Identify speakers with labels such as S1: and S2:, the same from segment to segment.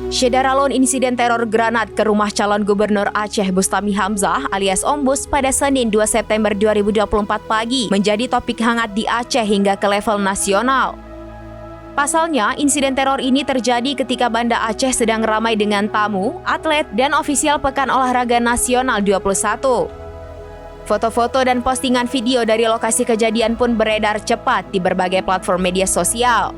S1: Syederalun insiden teror granat ke rumah calon gubernur Aceh Bustami Hamzah alias Ombus pada Senin 2 September 2024 pagi menjadi topik hangat di Aceh hingga ke level nasional. Pasalnya, insiden teror ini terjadi ketika Banda Aceh sedang ramai dengan tamu, atlet, dan ofisial Pekan Olahraga Nasional 21. Foto-foto dan postingan video dari lokasi kejadian pun beredar cepat di berbagai platform media sosial.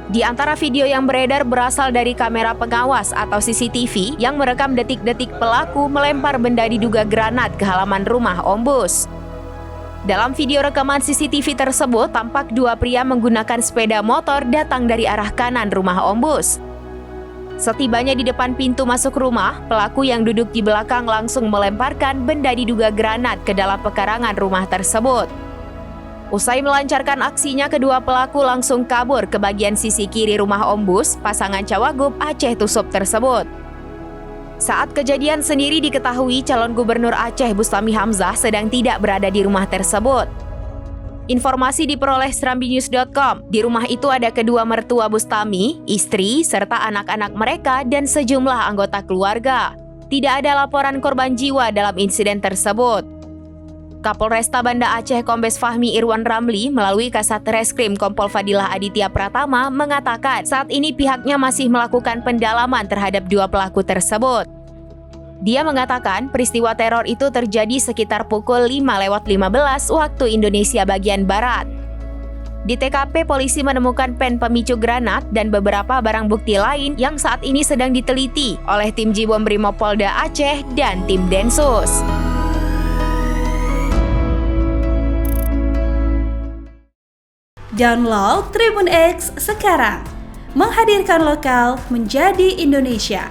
S1: Di antara video yang beredar berasal dari kamera pengawas atau CCTV yang merekam detik-detik pelaku melempar benda diduga granat ke halaman rumah Ombus. Dalam video rekaman CCTV tersebut, tampak dua pria menggunakan sepeda motor datang dari arah kanan rumah Ombus. Setibanya di depan pintu masuk rumah, pelaku yang duduk di belakang langsung melemparkan benda diduga granat ke dalam pekarangan rumah tersebut. Usai melancarkan aksinya, kedua pelaku langsung kabur ke bagian sisi kiri rumah Ombus, pasangan Cawagup Aceh Tusup tersebut. Saat kejadian sendiri diketahui calon gubernur Aceh Bustami Hamzah sedang tidak berada di rumah tersebut. Informasi diperoleh serambinews.com, di rumah itu ada kedua mertua Bustami, istri, serta anak-anak mereka dan sejumlah anggota keluarga. Tidak ada laporan korban jiwa dalam insiden tersebut. Kapolresta Banda Aceh Kombes Fahmi Irwan Ramli melalui Kasat Reskrim Kompol Fadilah Aditya Pratama mengatakan saat ini pihaknya masih melakukan pendalaman terhadap dua pelaku tersebut. Dia mengatakan peristiwa teror itu terjadi sekitar pukul 5:15 waktu Indonesia bagian Barat. Di TKP, polisi menemukan pen pemicu granat dan beberapa barang bukti lain yang saat ini sedang diteliti oleh tim Jibom Brimopolda Aceh dan tim Densus.
S2: Download Tribun X sekarang, menghadirkan lokal menjadi Indonesia.